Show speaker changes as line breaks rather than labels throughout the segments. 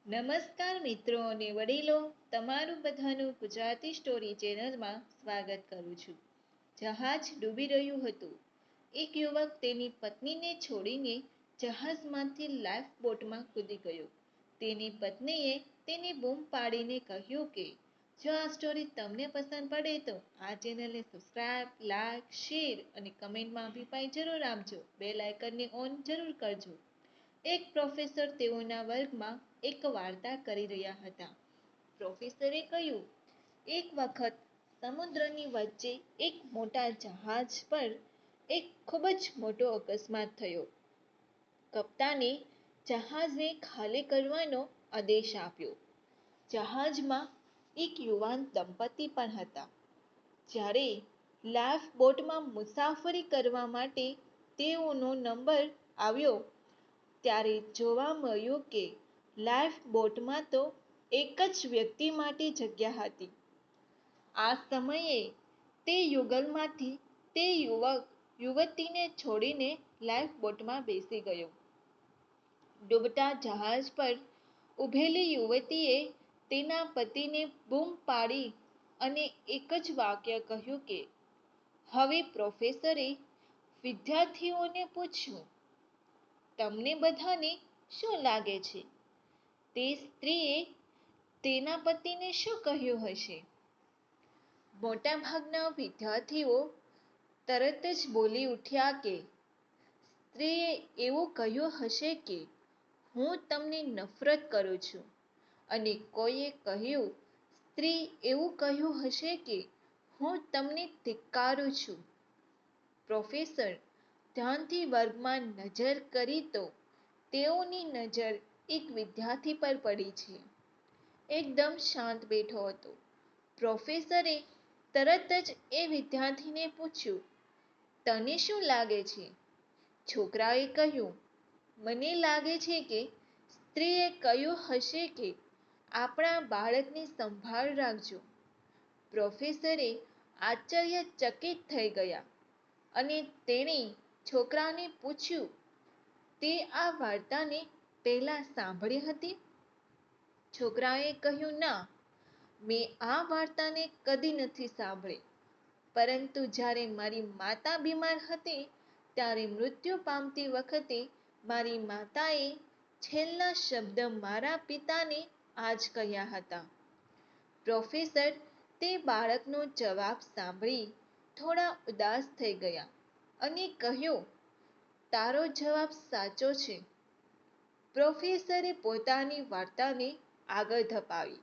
નમસ્કાર મિત્રો અને વડીલો, તમારું બધાનું ગુજરાતી સ્ટોરી ચેનલમાં સ્વાગત કરું છું. જહાજ ડૂબી રહ્યું હતું. એક યુવક તેની પત્નીને છોડીને જહાજમાંથી લાઈફ બોટમાં કૂદી ગયો. તેની પત્નીએ તેને બૂમ પાડીને કહ્યું કે જો આ સ્ટોરી તમને પસંદ પડે તો આ ચેનલને સબસ્ક્રાઇબ, લાઈક, શેર અને કમેન્ટમાં અભિપ્રાય જરૂર આપજો. બેલ આઇકનને ઓન જરૂર કરજો. એક પ્રોફેસર તેઓના વર્ગમાં એક વાર્તા કરી રહ્યા હતા. પ્રોફેસરે કહ્યું, એક વખત સમુદ્રની વચ્ચે એક મોટા જહાજ પર એક ખૂબ જ મોટો અકસ્માત થયો. કપ્તાને જહાજને ખાલી કરવાનો આદેશ આપ્યો. જહાજમાં એક યુવાન દંપતી પણ હતા. જ્યારે લાઈફ બોટમાં મુસાફરી કરવા માટે તેઓનો નંબર આવ્યો ત્યારે જોવા મળ્યું કે લાઈફ બોટમાં તો એક જ વ્યક્તિ માટે જગ્યા હતી. આ સમયે તે યુગલમાંથી તે યુવક યુવતીને છોડીને લાઈફ બોટમાં બેસી ગયો. ડૂબતા જહાજ પર ઊભેલી યુવતીએ તેના પતિને બૂમ પાડી અને એક જ વાક્ય કહ્યું કે હવે પ્રોફેસરે વિદ્યાર્થીઓને પૂછ્યું, તમને બધાને શું લાગે છે? તે સ્ત્રીએ તેના પતિને શું કહ્યું હશે? મોટાભાગના વિદ્યાર્થીઓ તરત જ બોલી ઉઠ્યા કે સ્ત્રીએ એવું કહ્યું હશે કે હું તમને નફરત કરું છું, અને કોઈએ કહ્યું સ્ત્રી એવું કહ્યું હશે કે હું તમને ધિક્કારું છું. પ્રોફેસર ધ્યાનથી વર્ગમાં નજર કરી તો તેઓની નજર એક વિદ્યાર્થી પર પડી છે. એકદમ શાંત બેઠો હતો. પ્રોફેસરે તરત જ એ વિદ્યાર્થીને પૂછ્યું, તને શું લાગે છે? છોકરાએ કહ્યું, મને લાગે છે કે સ્ત્રીએ કહ્યું હશે કે આપણા બાળકની સંભાળ રાખજો. પ્રોફેસરે આશ્ચર્યચકિત થઈ ગયા અને તેણે છોકરાને પૂછ્યું, તે આ વાર્તાને પહેલા સાંભળી હતી? છોકરાએ કહ્યું, ના, મેં આ વાર્તાને કદી નથી સાંભળી. પરંતુ જ્યારે મારી માતા બીમાર હતી ત્યારે મૃત્યુ પામતી વખતે મારી માતાએ છેલ્લા શબ્દ મારા પિતાને આ જ કહ્યા હતા. પ્રોફેસર તે બાળકનો જવાબ સાંભળી થોડા ઉદાસ થઈ ગયા અને કહ્યું, તારો જવાબ સાચો છે. પ્રોફેસરે પોતાની વાર્તાને આગળ ધપાવી.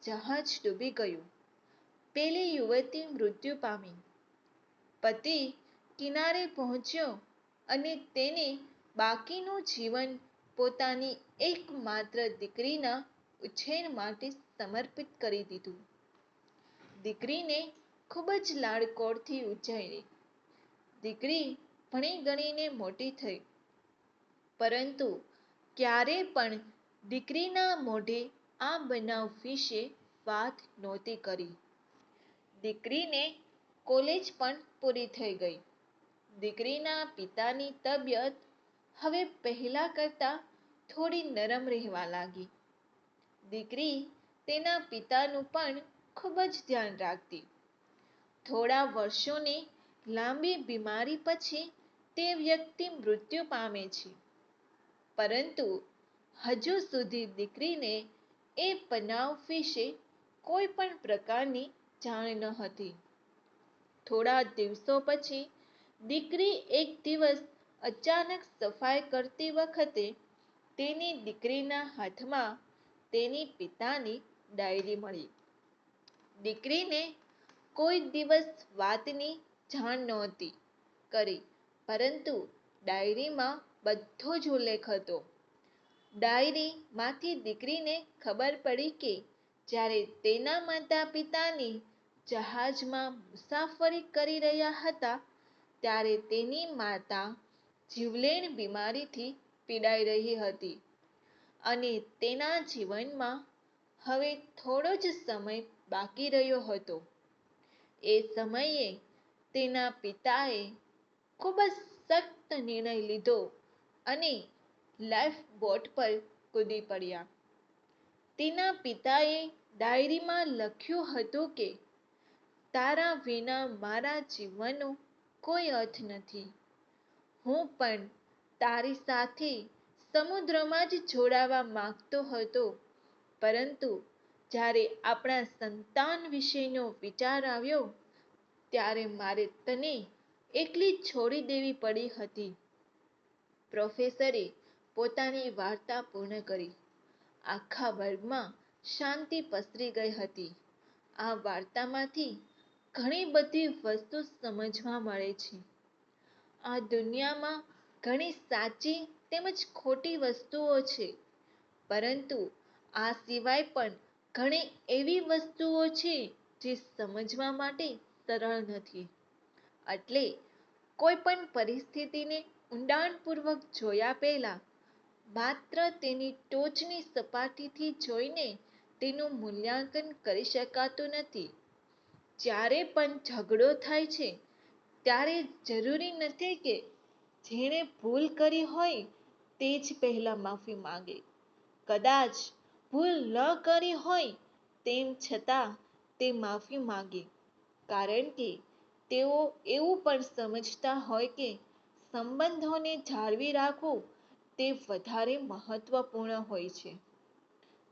જહાજ ડૂબી ગયું. પેલી યુવતી મૃત્યુ પામી. પતિ કિનારે પહોંચ્યો અને તેને બાકીનું જીવન પોતાની એકમાત્ર દીકરીના ઉછેર માટે સમર્પિત કરી દીધું. દીકરીને ખૂબ જ લાડકોડથી ઉછેરી. દીકરી ભણી ગણીને મોટી થઈ. પરંતુ ક્યારે પણ દીકરીના મોઢે આ બનાવ વિશે વાત નહોતી કરી. દીકરીને કોલેજ પણ પૂરી થઈ ગઈ. દીકરીના પિતાની તબિયત હવે પહેલા કરતાં થોડી નરમ રહેવા લાગી. દીકરી તેના પિતાનું પણ ખૂબ જ ધ્યાન રાખતી. થોડા વર્ષોની લાંબી બીમારી પછી તે વ્યક્તિ મૃત્યુ પામે છે. પરંતુ હજુ સુધી દીકરીને એ બનાવ વિશે કોઈ પણ પ્રકારની જાણ ન હતી. થોડા દિવસો પછી દીકરી એક દિવસ અચાનક સફાઈ કરતી વખતે તેની દીકરીના હાથમાં તેની પિતાની ડાયરી મળી. દીકરીને કોઈ દિવસ વાતની જાણ નહોતી કરી, પરંતુ ડાયરીમાં બધો જ ઉલ્લેખ હતો. ડાયરીમાંથી દીકરીને ખબર પડી કે જ્યારે તેના માતા પિતાની જહાજમાં મુસાફરી કરી રહ્યા હતા ત્યારે તેની માતા જીવલેણ બીમારીથી પીડાઈ રહી હતી અને તેના જીવનમાં હવે થોડો જ સમય બાકી રહ્યો હતો. એ સમયે તેના પિતાએ ખૂબ જ સખ્ત નિર્ણય લીધો અને લાઈફ બોટ પર કૂદી પડ્યા. તેના પિતાએ ડાયરીમાં લખ્યું હતું કે તારા વિના મારા જીવનનો કોઈ અર્થ નથી. હું પણ તારી સાથે સમુદ્રમાં જ જોડાવા માંગતો હતો, પરંતુ જ્યારે આપણા સંતાન વિશેનો વિચાર આવ્યો ત્યારે મારે તને એકલી છોડી દેવી પડી હતી. પ્રોફેસરે પોતાની વાર્તા પૂર્ણ કરી. આખા વર્ગમાં શાંતિ પસરી ગઈ હતી. આ વાર્તામાંથી ઘણી બધી વસ્તુ સમજવા મળે છે. આ દુનિયામાં ઘણી સાચી તેમજ ખોટી વસ્તુઓ છે, પરંતુ આ સિવાય પણ ઘણી એવી વસ્તુઓ છે જે સમજવા માટે સરળ નથી. એટલે કોઈ પણ પરિસ્થિતિને ઊંડાણપૂર્વક જોયા પહેલા માત્ર તેની ટોચની સપાટીથી જોઈને તેનું મૂલ્યાંકન કરી શકાતું નથી. જ્યારે પણ ઝઘડો થાય છે ત્યારે જરૂરી નથી કે જેણે ભૂલ કરી હોય તે જ પહેલા માફી માંગે. કદાચ ભૂલ ન કરી હોય તેમ છતાં તે માફી માંગે, કારણ કે તેઓ એવું પણ સમજતા હોય કે સંબંધોને જાળવી રાખવું તે વધારે મહત્વપૂર્ણ હોય છે.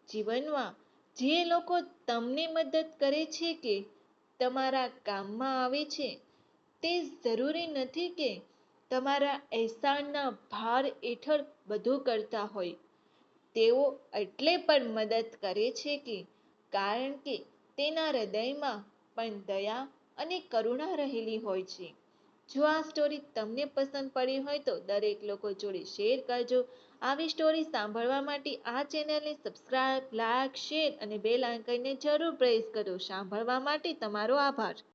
જીવનમાં જે લોકો તમને મદદ કરે છે કે તમારા કામમાં આવે છે તે જરૂરી નથી કે તમારા અહેસાનના ભાર હેઠળ બધું કરતા હોય. તેઓ એટલે પણ મદદ કરે છે કે કારણ કે તેના હૃદયમાં પણ દયા અને કરુણા રહેલી હોય છે. જો આ સ્ટોરી તમને પસંદ પડી હોય તો દરેક લોકો જોડે શેર કરજો. આવી સ્ટોરી સાંભળવા માટે આ ચેનલને સબસ્ક્રાઇબ, લાઇક, શેર અને બેલ આઇકનને જરૂર પ્રેસ કરો. સાંભળવા માટે તમારો આભાર.